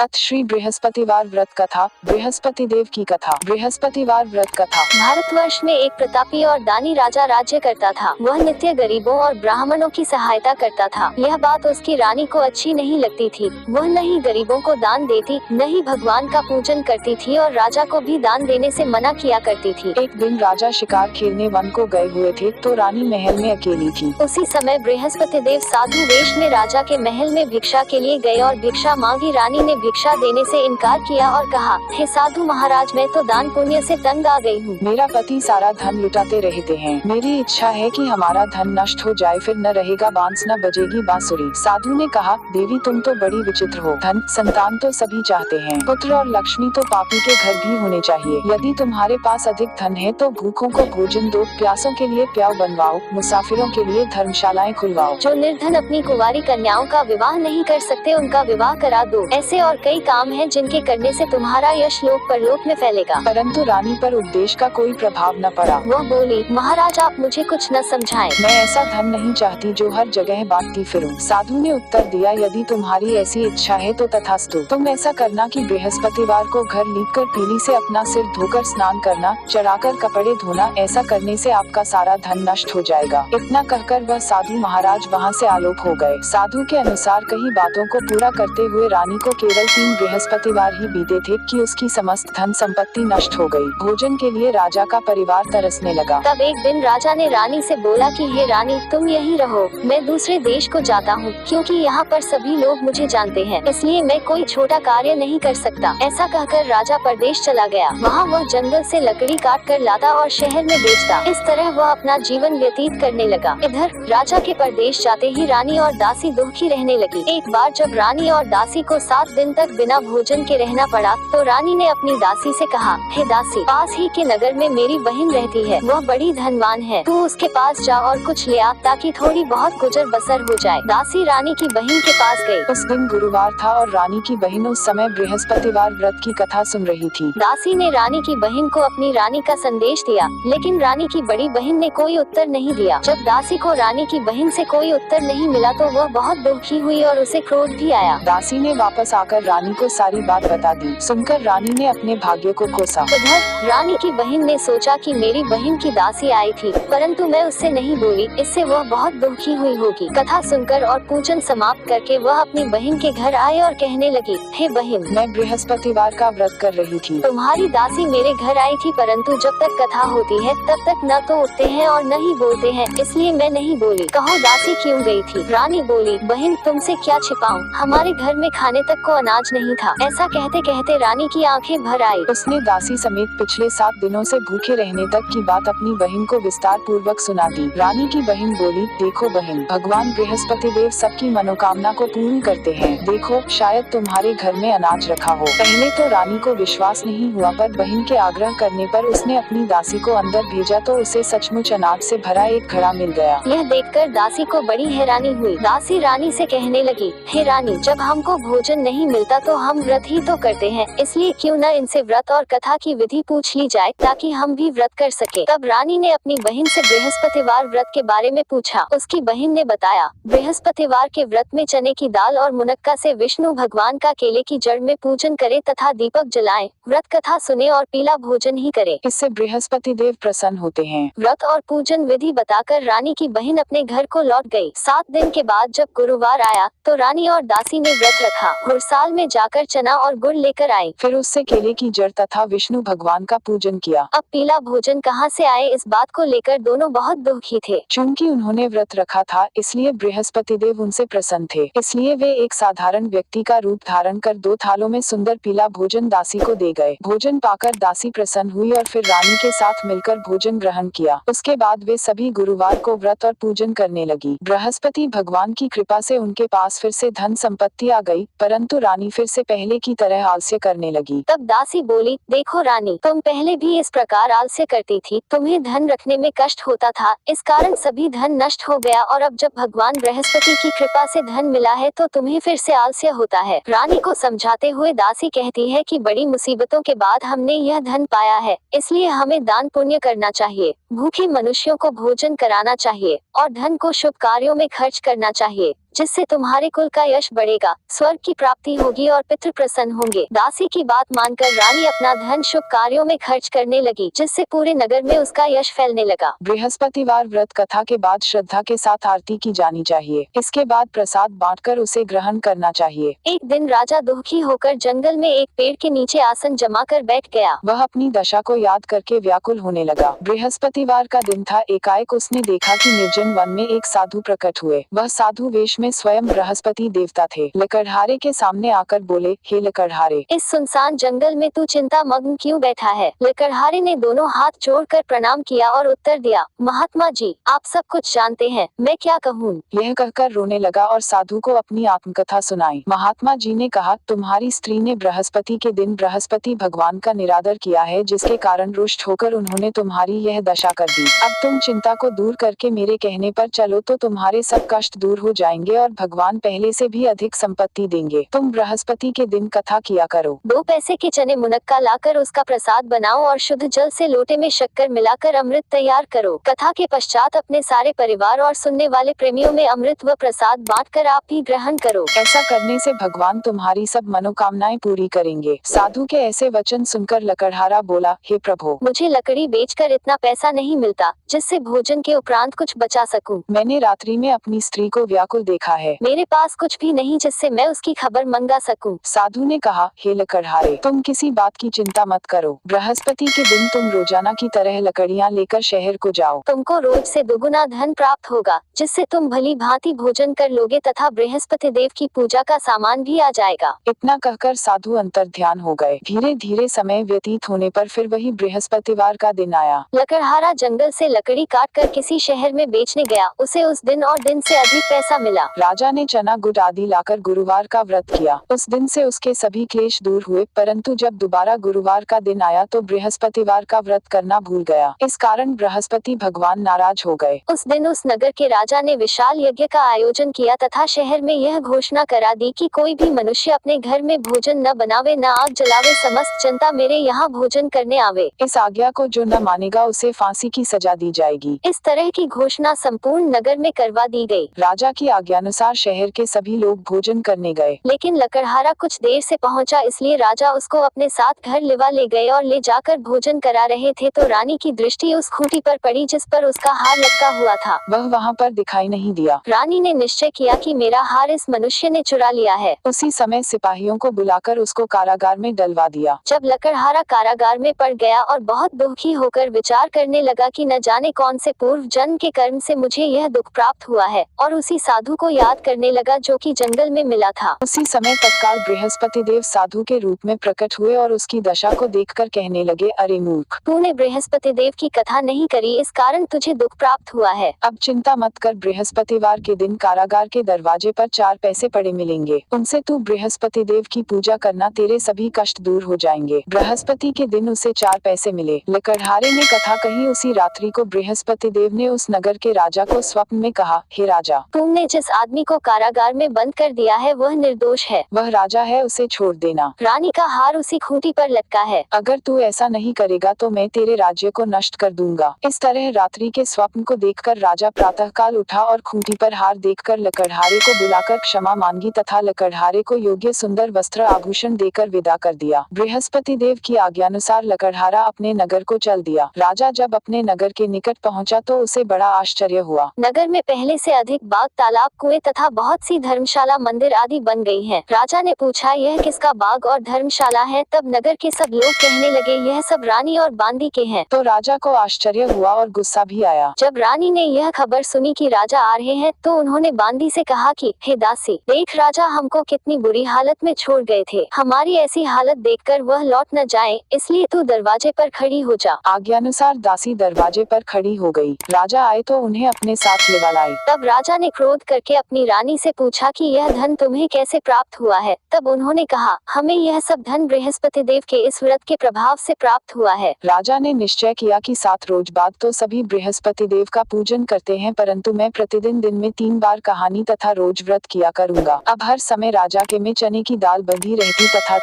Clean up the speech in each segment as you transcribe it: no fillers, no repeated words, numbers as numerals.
अथ श्री बृहस्पतिवार व्रत कथा। बृहस्पति देव की कथा। बृहस्पतिवार व्रत कथा। भारतवर्ष में एक प्रतापी और दानी राजा राज्य करता था। वह नित्य गरीबों और ब्राह्मणों की सहायता करता था। यह बात उसकी रानी को अच्छी नहीं लगती थी। वह न ही गरीबों को दान देती, न ही भगवान का पूजन करती थी और राजा को भी दान देने से मना किया करती थी। एक दिन राजा शिकार खेलने वन को गए हुए थे तो रानी महल में अकेली थी। उसी समय बृहस्पति देव साधु वेश में राजा के महल में भिक्षा के लिए गए और भिक्षा मांगी। रानी ने भिक्षा देने से इनकार किया और कहा, हे साधु महाराज, मैं तो दान पुण्य से तंग आ गई हूँ। मेरा पति सारा धन लुटाते रहते हैं। मेरी इच्छा है कि हमारा धन नष्ट हो जाए, फिर न रहेगा बांस न बजेगी बांसुरी। साधु ने कहा, देवी तुम तो बड़ी विचित्र हो। धन संतान तो सभी चाहते हैं, पुत्र और लक्ष्मी तो पापी के घर भी होने चाहिए। यदि तुम्हारे पास अधिक धन है तो भूखों को भोजन दो, प्यासों के लिए प्याऊ बनवाओ, मुसाफिरों के लिए धर्मशालाएं खुलवाओ। जो निर्धन अपनी कुंवारी कन्याओं का विवाह नहीं कर सकते उनका विवाह करा दो। ऐसे और कई काम हैं जिनके करने से तुम्हारा यश लोक परलोक में फैलेगा। परंतु रानी पर उपदेश का कोई प्रभाव न पड़ा। वह बोली, महाराज आप मुझे कुछ न समझाएं। मैं ऐसा धन नहीं चाहती जो हर जगह बांटती फिरूं। साधु ने उत्तर दिया, यदि तुम्हारी ऐसी इच्छा है तो तथास्तु। तुम ऐसा करना कि बृहस्पतिवार को घर लीपकर पीली से अपना सिर धोकर स्नान करना, चढ़ाकर कपड़े धोना। ऐसा करने से आपका सारा धन नष्ट हो जाएगा। इतना कहकर वह साधु महाराज वहाँ से आलोप हो गए। साधु के अनुसार कई बातों को पूरा करते हुए रानी को केवल 3 बृहस्पतिवार ही बीते थे कि उसकी समस्त धन संपत्ति नष्ट हो गई। भोजन के लिए राजा का परिवार तरसने लगा। तब एक दिन राजा ने रानी से बोला कि हे रानी, तुम यहीं रहो, मैं दूसरे देश को जाता हूँ, क्योंकि यहाँ पर सभी लोग मुझे जानते हैं, इसलिए मैं कोई छोटा कार्य नहीं कर सकता। ऐसा कहकर राजा परदेश चला गया। वहाँ वह जंगल से लकड़ी काट कर लाता और शहर में बेचता। इस तरह वह अपना जीवन व्यतीत करने लगा। इधर राजा के परदेश जाते ही रानी और दासी दुखी रहने लगी। एक बार जब रानी और दासी को 7 दिन तक बिना भोजन के रहना पड़ा तो रानी ने अपनी दासी से कहा, हे दासी, पास ही के नगर में मेरी बहन रहती है, वह बड़ी धनवान है, तू उसके पास जा और कुछ ले आ ताकि थोड़ी बहुत गुजर बसर हो जाए। दासी रानी की बहन के पास गई। उस दिन गुरुवार था और रानी की बहन उस समय बृहस्पतिवार व्रत की कथा सुन रही थी। दासी ने रानी की बहन को अपनी रानी का संदेश दिया, लेकिन रानी की बड़ी बहन ने कोई उत्तर नहीं दिया। जब दासी को रानी की बहन से कोई उत्तर नहीं मिला तो वह बहुत दुखी हुई और उसे क्रोध भी आया। दासी ने वापस आकर रानी को सारी बात बता दी। सुनकर रानी ने अपने भाग्य को कोसा। उधर रानी की बहन ने सोचा कि मेरी बहन की दासी आई थी, परंतु मैं उससे नहीं बोली, इससे वह बहुत दुखी हुई होगी। कथा सुनकर और पूजन समाप्त करके वह अपनी बहन के घर आए और कहने लगी, हे बहन, मैं बृहस्पतिवार का व्रत कर रही थी। तुम्हारी दासी मेरे घर आई थी, परंतु जब तक कथा होती है तब तक न तो उठते हैं और न ही बोलते हैं, इसलिए मैं नहीं बोली। कहो दासी क्यों गई थी? रानी बोली, बहन तुमसे क्या छिपाऊं, हमारे घर में खाने तक को अनाज नहीं था। ऐसा कहते कहते रानी की आंखें भर आई। उसने दासी समेत पिछले 7 दिनों से भूखे रहने तक की बात अपनी बहन को विस्तार पूर्वक सुना दी। रानी की बहन बोली, देखो बहन, भगवान बृहस्पति देव सबकी मनोकामना को पूर्ण करते हैं। देखो, शायद तुम्हारे घर में अनाज रखा हो। पहले तो रानी को विश्वास नहीं हुआ, पर बहन के आग्रह करने पर उसने अपनी दासी को अंदर भेजा तो उसे सचमुच अनाज से भरा एक घड़ा मिल गया। यह देखकर दासी को बड़ी हैरानी हुई। दासी रानी से कहने लगी, हे रानी, जब हमको भोजन नहीं मिलता तो हम व्रत ही तो करते हैं, इसलिए क्यों न इनसे व्रत और कथा की विधि पूछ ली जाए ताकि हम भी व्रत कर सके। तब रानी ने अपनी बहन से बृहस्पतिवार व्रत के बारे में पूछा। उसकी बहन ने बताया, बृहस्पतिवार के व्रत में चने की दाल और मुनक्का से विष्णु भगवान का केले की जड़ में पूजन करे तथा दीपक जलाएं, व्रत कथा सुने और पीला भोजन ही करे। इससे बृहस्पति देव प्रसन्न होते हैं। व्रत और पूजन विधि बताकर रानी की बहन अपने घर को लौट गई। 7 दिन के बाद जब गुरुवार आया तो रानी और दासी ने व्रत रखा। गुड़साल में जाकर चना और गुड़ लेकर आई। फिर उससे केले की जड़ तथा विष्णु भगवान का पूजन किया। अब पीला भोजन कहाँ से आए, इस बात को लेकर दोनों बहुत दुखी थे। चूंकि उन्होंने व्रत रखा था इसलिए बृहस्पति देव उनसे प्रसन्न थे, इसलिए वे एक साधारण व्यक्ति का रूप धारण कर 2 थालों में सुंदर पीला भोजन दासी को दे गए। भोजन पाकर दासी प्रसन्न हुई और फिर रानी के साथ मिलकर भोजन ग्रहण किया। उसके बाद वे सभी गुरुवार को व्रत और पूजन करने लगी। बृहस्पति भगवान की कृपा से उनके पास फिर से धन संपत्ति आ गई, परंतु रानी फिर से पहले की तरह आलस्य करने लगी। तब दासी बोली, देखो रानी, तुम पहले भी इस प्रकार आलस्य करती थी, तुम्हें धन रखने में कष्ट होता था, इस कारण सभी धन नष्ट हो गया, और अब जब भगवान बृहस्पति की कृपा से धन मिला है तो तुम्हें फिर से आलस्य होता है। रानी को समझाते हुए दासी कहती है कि बड़ी मुसीबतों के बाद हमने यह धन पाया है, इसलिए हमें दान पुण्य करना चाहिए, भूखे मनुष्यों को भोजन कराना चाहिए और धन को शुभ कार्यों में खर्च करना चाहिए। जिससे तुम्हारे कुल का यश बढ़ेगा, स्वर्ग की प्राप्ति होगी और पितृ प्रसन्न होंगे। दासी की बात मानकर रानी अपना धन शुभ कार्यों में खर्च करने लगी, जिससे पूरे नगर में उसका यश फैलने लगा। बृहस्पतिवार व्रत कथा के बाद श्रद्धा के साथ आरती की जानी चाहिए। इसके बाद प्रसाद बांटकर उसे ग्रहण करना चाहिए। एक दिन राजा दुखी होकर जंगल में एक पेड़ के नीचे आसन जमाकर बैठ गया। वह अपनी दशा को याद करके व्याकुल होने लगा। बृहस्पतिवार का दिन था। एकाएक उसने देखा कि निर्जन वन में एक साधु प्रकट हुए। वह साधु वेश में स्वयं बृहस्पति देवता थे। लकड़हारे के सामने आकर बोले, हे लकड़हारे, इस सुनसान जंगल में तू चिंता मग्न क्यों बैठा है? लकड़हारे ने दोनों हाथ जोड़कर प्रणाम किया और उत्तर दिया, महात्मा जी, आप सब कुछ जानते हैं, मैं क्या कहूँ। यह कहकर रोने लगा और साधु को अपनी आत्मकथा सुनाई। महात्मा जी ने कहा, तुम्हारी स्त्री ने बृहस्पति के दिन बृहस्पति भगवान का निरादर किया है, जिसके कारण रुष्ट होकर उन्होंने तुम्हारी यह दशा कर दी। अब तुम चिंता को दूर करके मेरे कहने पर चलो तो तुम्हारे सब कष्ट दूर हो जाएंगे और भगवान पहले से भी अधिक संपत्ति देंगे। तुम बृहस्पति के दिन कथा किया करो। 2 पैसे के चने मुनक्का लाकर उसका प्रसाद बनाओ और शुद्ध जल से लोटे में शक्कर मिलाकर अमृत तैयार करो। कथा के पश्चात अपने सारे परिवार और सुनने वाले प्रेमियों में अमृत व प्रसाद बांटकर आप भी ग्रहण करो। ऐसा करने से भगवान तुम्हारी सब मनोकामनाएं पूरी करेंगे। साधु के ऐसे वचन सुनकर लकड़हारा बोला, हे प्रभु, मुझे लकड़ी बेचकर इतना पैसा नहीं मिलता जिससे भोजन के उपरांत कुछ बचा सकूं। मैंने रात्रि में अपनी स्त्री को व्याकुल देखा है। मेरे पास कुछ भी नहीं जिससे मैं उसकी खबर मंगा सकूं। साधु ने कहा, हे लकड़हारे, तुम किसी बात की चिंता मत करो। बृहस्पति के दिन तुम रोजाना की तरह लकड़ियां लेकर शहर को जाओ। तुमको रोज से दुगुना धन प्राप्त होगा, जिससे तुम भली भांति भोजन कर लोगे तथा बृहस्पति देव की पूजा का सामान भी आ जाएगा। इतना कहकर साधु अंतर्ध्यान हो गए। धीरे धीरे समय व्यतीत होने पर फिर वही बृहस्पतिवार का दिन आया। लकड़हारा जंगल से लकड़ी काट कर किसी शहर में बेचने गया। उसे उस दिन और दिन से अधिक पैसा मिला। राजा ने चना गुड़ आदि लाकर गुरुवार का व्रत किया। उस दिन से उसके सभी क्लेश दूर हुए, परंतु जब दोबारा गुरुवार का दिन आया तो बृहस्पतिवार का व्रत करना भूल गया। इस कारण बृहस्पति भगवान नाराज हो गए। उस दिन उस नगर के राजा ने विशाल यज्ञ का आयोजन किया तथा शहर में यह घोषणा करा दी कि कोई भी मनुष्य अपने घर में भोजन न बनावे न आग जलावे, समस्त जनता मेरे यहाँ भोजन करने आवे। इस आज्ञा को जो न मानेगा उसे फांसी की सजा दी जाएगी। इस तरह की घोषणा संपूर्ण नगर में करवा दी गई। राजा की आज्ञानुसार शहर के सभी लोग भोजन करने गए। लेकिन लकड़हारा कुछ देर से पहुंचा, इसलिए राजा उसको अपने साथ घर लिवा ले गए और ले जाकर भोजन करा रहे थे तो रानी की दृष्टि उस खूंटी पर पड़ी जिस पर उसका हार लटका हुआ था। वह वहाँ पर दिखाई नहीं दिया। रानी ने निश्चय किया कि मेरा हार इस मनुष्य ने चुरा लिया है। उसी समय सिपाहियों को बुलाकर उसको कारागार में डलवा दिया। जब लकड़हारा कारागार में पड़ गया और बहुत दुखी होकर विचार करने लगा कि न जाने कौन से पूर्व जन्म के कर्म से मुझे यह दुख प्राप्त हुआ है, और उसी साधु को याद करने लगा जो कि जंगल में मिला था। उसी समय तत्काल बृहस्पति देव साधु के रूप में प्रकट हुए और उसकी दशा को देखकर कहने लगे, अरे मूर्ख, तूने बृहस्पति देव की कथा नहीं करी, इस कारण तुझे दुख प्राप्त हुआ है। अब चिंता मत कर, बृहस्पतिवार के दिन कारागार के दरवाजे पर 4 पैसे पड़े मिलेंगे। उनसे तू बृहस्पति देव की पूजा करना, तेरे सभी कष्ट दूर हो जाएंगे। बृहस्पति के दिन उसे 4 पैसे मिले। लकड़हारे ने कथा कही। उसी रात्रि को बृहस्पति देव ने उस नगर के राजा को स्वप्न में कहा, हे राजा, तुमने जिस आदमी को कारागार में बंद कर दिया है वह निर्दोष है। वह राजा है, उसे छोड़ देना। रानी का हार उसी खूंटी पर लटका है। अगर तू ऐसा नहीं करेगा तो मैं तेरे राज्य को नष्ट कर दूंगा। इस तरह रात्रि के स्वप्न को देखकर राजा प्रातःकाल उठा और खूंटी पर हार देखकर लकड़हारे को बुलाकर क्षमा मांगी तथा लकड़हारे को योग्य सुंदर वस्त्र आभूषण देकर विदा कर दिया। बृहस्पति देव की आज्ञानुसार लकड़हारा अपने नगर को चल दिया। राजा जब अपने नगर के निकट पहुंचा तो उसे बड़ा आश्चर्य हुआ। नगर में पहले से अधिक बाग, तालाब, कुएं तथा बहुत सी धर्मशाला, मंदिर आदि बन गई हैं। राजा ने पूछा, यह किसका बाग और धर्मशाला है? तब नगर के सब लोग कहने लगे, यह सब रानी और बांदी के हैं। तो राजा को आश्चर्य हुआ और गुस्सा भी आया। जब रानी ने यह खबर सुनी कि राजा आ रहे हैं तो उन्होंने बांदी से कहा कि, हे दासी, देख राजा हमको कितनी बुरी हालत में छोड़ गए थे। हमारी ऐसी हालत देखकर वह लौट न जाए, इसलिए तू दरवाजे पर खड़ी हो जा। आज्ञानुसार दासी दरवाजे पर खड़ी हो गई। राजा आए तो उन्हें अपने साथ लिवा लाई। तब राजा ने क्रोध करके अपनी रानी से पूछा कि यह धन तुम्हें कैसे प्राप्त हुआ है? तब उन्होंने कहा, हमें यह सब धन बृहस्पति देव के इस व्रत के प्रभाव से प्राप्त हुआ है। राजा ने निश्चय किया कि 7 रोज बाद तो सभी बृहस्पति देव का पूजन करते हैं, परंतु मैं प्रतिदिन दिन में 3 बार कहानी तथा रोज व्रत किया करूंगा। अब हर समय राजा के में चने की दाल बंधी रहती तथा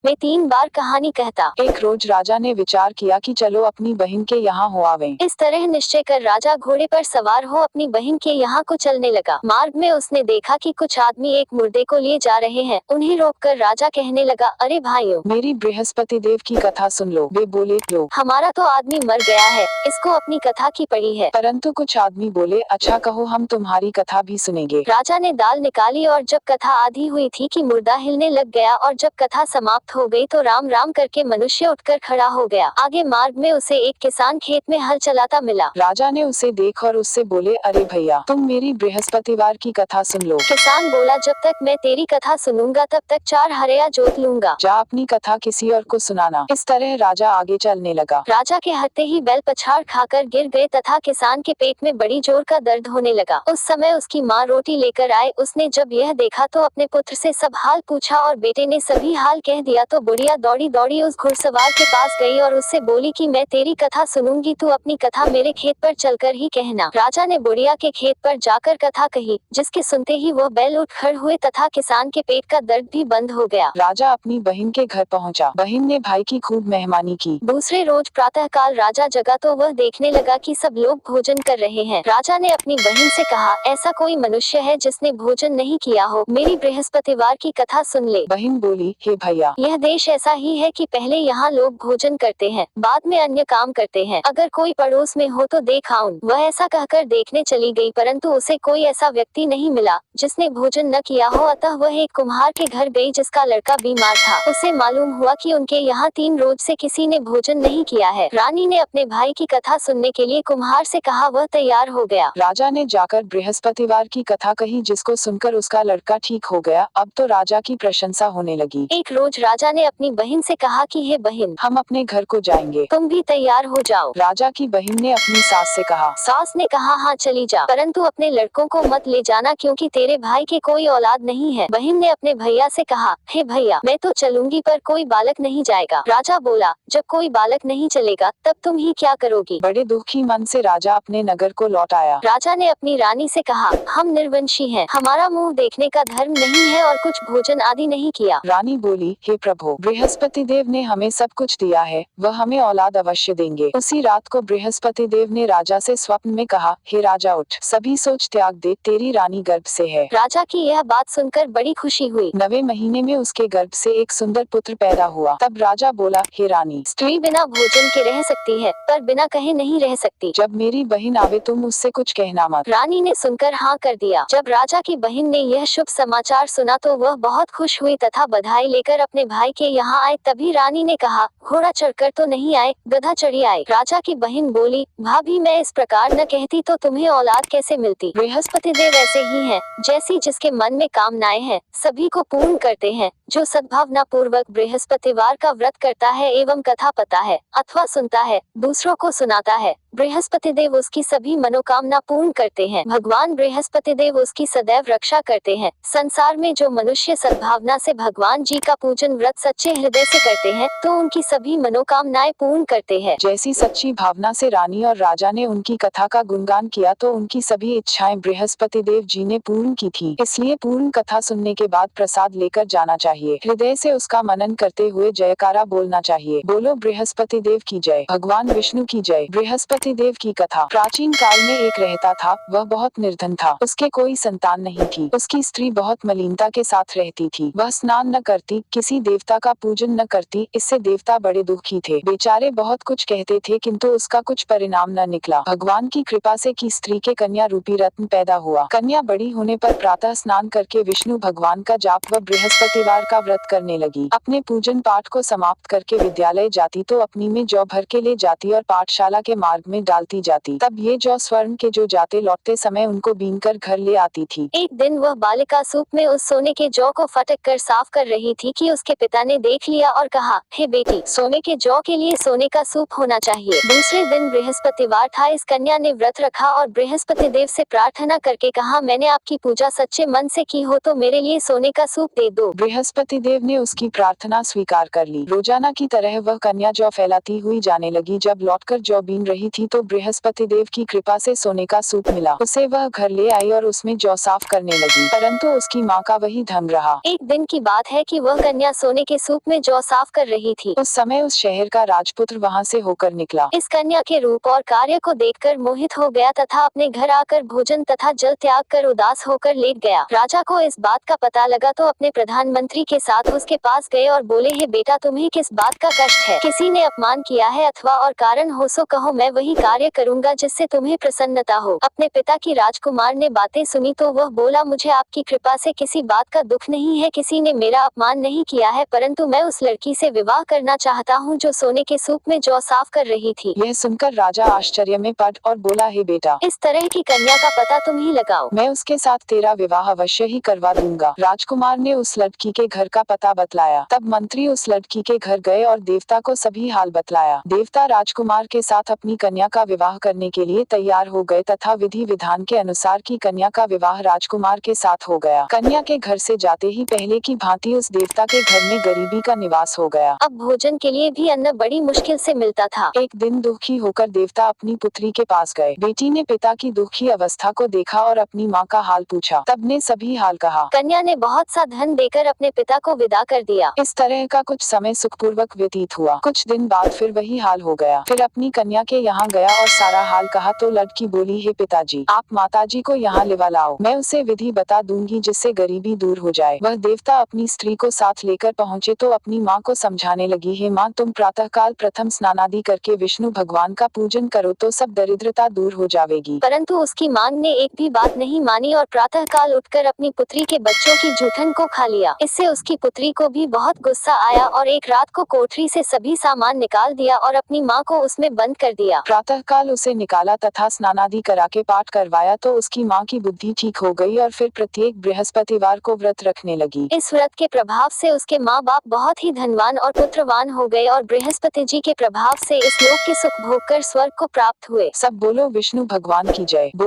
मैं 3 बार कहानी कहता। एक रोज राजा ने विचार किया कि चलो अपनी बहन के यहाँ हो आवें। इस तरह निश्चय कर राजा घोड़े पर सवार हो अपनी बहन के यहाँ को चलने लगा। मार्ग में उसने देखा कि कुछ आदमी एक मुर्दे को लिए जा रहे हैं। उन्हें रोककर राजा कहने लगा, अरे भाइयों, मेरी बृहस्पति देव की कथा सुन लो। वे बोले, लो। हमारा तो आदमी मर गया है, इसको अपनी कथा की पड़ी है। परंतु कुछ आदमी बोले, अच्छा कहो, हम तुम्हारी कथा भी सुनेंगे। राजा ने दाल निकाली और जब कथा आधी हुई थी कि मुर्दा हिलने लग गया और जब कथा समाप्त हो गई तो राम राम करके मनुष्य उठकर खड़ा हो गया। आगे मार्ग में उसे एक किसान खेत में हल चलाता मिला। राजा ने उसे देख और उससे बोले, अरे भैया, तुम मेरी बृहस्पतिवार की कथा सुन लो। किसान बोला, जब तक मैं तेरी कथा सुनूंगा तब तक 4 हरया जोत लूंगा। जा अपनी कथा किसी और को सुनाना। इस तरह राजा आगे चलने लगा। राजा के हटते ही बैल पछाड़ खाकर गिर गए तथा किसान के पेट में बड़ी जोर का दर्द होने लगा। उस समय उसकी माँ रोटी लेकर आए। उसने जब यह देखा तो अपने पुत्र से सब हाल पूछा और बेटे ने सभी हाल कह दिया तो बुढ़िया दौड़ी दौड़ी उस घुड़सवार के पास गई और उससे बोली कि मैं तेरी कथा सुनूंगी, तू अपनी कथा मेरे खेत पर चलकर ही कहना। राजा ने बुढ़िया के खेत पर जाकर कथा कही, जिसके सुनते ही वह बैल उठ खड़ हुए तथा किसान के पेट का दर्द भी बंद हो गया। राजा अपनी बहन के घर पहुंचा। बहन ने भाई की खूब मेहमानी की। दूसरे रोज प्रातः काल राजा जगा तो वह देखने लगा कि सब लोग भोजन कर रहे हैं। राजा ने अपनी बहन से कहा, ऐसा कोई मनुष्य है जिसने भोजन नहीं किया हो, मेरी बृहस्पतिवार की कथा सुन ले। बहन बोली, हे भैया, यह देश ऐसा ही है कि पहले यहाँ लोग भोजन करते हैं, बाद में अन्य काम करते हैं। अगर कोई पड़ोस में हो तो देख आऊं। वह ऐसा कहकर देखने चली गई, परंतु उसे कोई ऐसा व्यक्ति नहीं मिला जिसने भोजन न किया हो। अतः वह एक कुम्हार के घर गई जिसका लड़का बीमार था। उसे मालूम हुआ कि उनके यहाँ 3 रोज से किसी ने भोजन नहीं किया है। रानी ने अपने भाई की कथा सुनने के लिए कुम्हार से कहा, वह तैयार हो गया। राजा ने जाकर बृहस्पतिवार की कथा कही, जिसको सुनकर उसका लड़का ठीक हो गया। अब तो राजा की प्रशंसा होने लगी। एक रोज राजा ने अपनी बहन से कहा कि हे बहन, हम अपने घर को जाएंगे, तुम भी तैयार हो जाओ। राजा की बहन ने अपनी सास से कहा। सास ने कहा, हाँ चली जा, परंतु अपने लड़कों को मत ले जाना क्योंकि तेरे भाई के कोई औलाद नहीं है। बहन ने अपने भैया से कहा, हे भैया, मैं तो चलूंगी पर कोई बालक नहीं जाएगा। राजा बोला, जब कोई बालक नहीं चलेगा तब तुम ही क्या करोगी। बड़े दुखी मन से राजा अपने नगर को लौट आया। राजा ने अपनी रानी से कहा, हम निर्वंशी हैं, हमारा मुंह देखने का धर्म नहीं है और कुछ भोजन आदि नहीं किया। रानी बोली, हे प्रभु, बृहस्पति देव ने हमें सब कुछ दिया है, वह हमें औलाद अवश्य देंगे। उसी रात को बृहस्पति देव ने राजा से स्वप्न में कहा, हे राजा, उठ, सभी सोच त्याग दे, तेरी रानी गर्भ से है। राजा की यह बात सुनकर बड़ी खुशी हुई। 9वें महीने में उसके गर्भ से एक सुंदर पुत्र पैदा हुआ। तब राजा बोला, हे रानी, स्त्री बिना भोजन के रह सकती है पर बिना कहे नहीं रह सकती। जब मेरी बहन आवे तुम उससे कुछ कहना मत। रानी ने सुनकर हाँ कर दिया। जब राजा की बहन ने यह शुभ समाचार सुना तो वह बहुत खुश हुई तथा बधाई लेकर अपने भाई के यहाँ आए। तभी रानी ने कहा, घोड़ा चढ़कर तो नहीं आए, गधा चढ़ी आए। राजा की बहन बोली, भाभी, मैं इस प्रकार न कहती तो तुम्हें औलाद कैसे मिलती। बृहस्पति देव ऐसे ही हैं, जैसी जिसके मन में कामनाएं हैं सभी को पूर्ण करते हैं। जो सद्भावना पूर्वक बृहस्पतिवार का व्रत करता है एवं कथा पता है अथवा सुनता है, दूसरों को सुनाता है, बृहस्पति देव उसकी सभी मनोकामना पूर्ण करते हैं। भगवान बृहस्पति देव उसकी सदैव रक्षा करते हैं। संसार में जो मनुष्य सद्भावना से भगवान जी का पूजन व्रत सच्चे हृदय से करते हैं तो उनकी सभी मनोकामनाएं पूर्ण करते हैं। जैसी सच्ची भावना से रानी और राजा ने उनकी कथा का गुणगान किया तो उनकी सभी इच्छाएं बृहस्पति देव जी ने पूर्ण की थी। इसलिए पूर्ण कथा सुनने के बाद प्रसाद लेकर जाना चाहिए। हृदय से उसका मनन करते हुए जयकारा बोलना चाहिए। बोलो बृहस्पति देव की जय, भगवान विष्णु की जय। बृहस्पति देव की कथा। प्राचीन काल में एक रहता था, वह बहुत निर्धन था। उसके कोई संतान नहीं थी। उसकी स्त्री बहुत मलिनता के साथ रहती थी। वह स्नान न करती, किसी देवता का पूजन न करती। इससे देवता बड़े दुखी थे। बेचारे बहुत कुछ कहते थे किंतु उसका कुछ परिणाम न निकला। भगवान की कृपा से की स्त्री के कन्या रूपी रत्न पैदा हुआ। कन्या बड़ी होने पर प्रातः स्नान करके विष्णु भगवान का जाप व बृहस्पतिवार का व्रत करने लगी। अपने पूजन पाठ को समाप्त करके विद्यालय जाती तो अपनी में जौ भर के ले जाती और पाठशाला के मार्ग में डालती जाती। तब ये जौ स्वर्ण के जो जाते लौटते समय उनको बीन कर घर ले आती थी। एक दिन वह बालिका सूप में उस सोने के जौ को फटक कर साफ कर रही थी कि उसके पिता ने देख लिया और कहा, हे बेटी, सोने के जौ के लिए सोने का सूप होना चाहिए। दूसरे दिन बृहस्पतिवार था। इस कन्या ने व्रत रखा और बृहस्पति देव से प्रार्थना करके कहा, मैंने आपकी पूजा सच्चे मन से की हो तो मेरे लिए सोने का सूप दे दो। बृहस्पति देव ने उसकी प्रार्थना स्वीकार कर ली। रोजाना की तरह वह कन्या जौ फैलाती हुई जाने लगी। जब लौटकर जौ बीन रही थी तो बृहस्पति देव की कृपा से सोने का सूप मिला। उसे वह घर ले आई और उसमें जौ साफ करने लगी, परंतु उसकी माँ का वही ढंग रहा। एक दिन की बात है कि वह कन्या सोने के सूप में जौ साफ कर रही थी। उस समय उस शहर का राजपुत्र वहाँ से होकर निकला। इस कन्या के रूप और कार्य को देखकर मोहित हो गया तथा अपने घर आकर भोजन तथा जल त्याग कर उदास होकर लेट गया। राजा को इस बात का पता लगा तो अपने प्रधानमंत्री के साथ उसके पास गए और बोले, हे बेटा, तुम्हें किस बात का कष्ट है? किसी ने अपमान किया है अथवा और कारण हो सो कहो, मैं वही कार्य करूंगा जिससे तुम्हें प्रसन्नता हो। अपने पिता की राजकुमार ने बातें सुनी तो वह बोला, मुझे आपकी कृपा से किसी बात का दुख नहीं है, किसी ने मेरा अपमान नहीं किया है, परंतु मैं उस लड़की से विवाह करना चाहता हूँ जो सोने के सूप में जौ साफ कर रही थी। यह सुनकर राजा आश्चर्य में पड़ और बोला, हे बेटा, इस तरह की कन्या का पता तुम ही लगाओ, मैं उसके साथ तेरा विवाह अवश्य ही करवा दूंगा। राजकुमार ने उस लड़की के घर का पता बतलाया। तब मंत्री उस लड़की के घर गए और देवता को सभी हाल बतलाया। देवता राजकुमार के साथ अपनी कन्या का विवाह करने के लिए तैयार हो गए तथा विधि विधान के अनुसार की कन्या का विवाह राजकुमार के साथ हो गया। कन्या के घर से जाते ही पहले की भांति उस देवता के घर में गरीबी का निवास हो गया। अब भोजन के लिए भी अन्न बड़ी मुश्किल से मिलता था। एक दिन दुखी होकर देवता अपनी पुत्री के पास गए। बेटी ने पिता की दुखी अवस्था को देखा और अपनी माँ का हाल पूछा। तब ने सभी हाल कहा। कन्या ने बहुत सा धन देकर अपने पिता को विदा कर दिया। इस तरह का कुछ समय सुखपूर्वक व्यतीत हुआ। कुछ दिन बाद फिर वही हाल हो गया। फिर अपनी कन्या के यहाँ गया और सारा हाल कहा तो लड़की बोली, हे पिताजी, आप माताजी को यहाँ लिवा लाओ, मैं उसे विधि बता दूंगी जिससे गरीबी दूर हो जाए। वह देवता अपनी स्त्री को साथ लेकर पहुँचे तो अपनी माँ को समझाने लगी, हे माँ, तुम प्रातःकाल प्रथम स्नानादि करके विष्णु भगवान का पूजन करो तो सब दरिद्रता दूर हो जाएगी। परंतु उसकी माँ ने एक भी बात नहीं मानी और प्रातःकाल उठकर अपनी पुत्री के बच्चों की जूठन को खा लिया। इससे उसकी पुत्री को भी बहुत गुस्सा आया और एक रात को कोठरी से सभी सामान निकाल दिया और अपनी माँ को उसमें बंद कर दिया। प्रातःकाल उसे निकाला तथा स्नानादि करा के पाठ करवाया तो उसकी माँ की बुद्धि ठीक हो गई और फिर प्रत्येक बृहस्पतिवार को व्रत रखने लगी। इस व्रत के प्रभाव से उसके माँ बाप बहुत ही धनवान और पुत्रवान हो गए और बृहस्पति जी के प्रभाव से इस लोक के सुख भोग कर स्वर्ग को प्राप्त हुए। सब बोलो विष्णु भगवान की जय। बोलो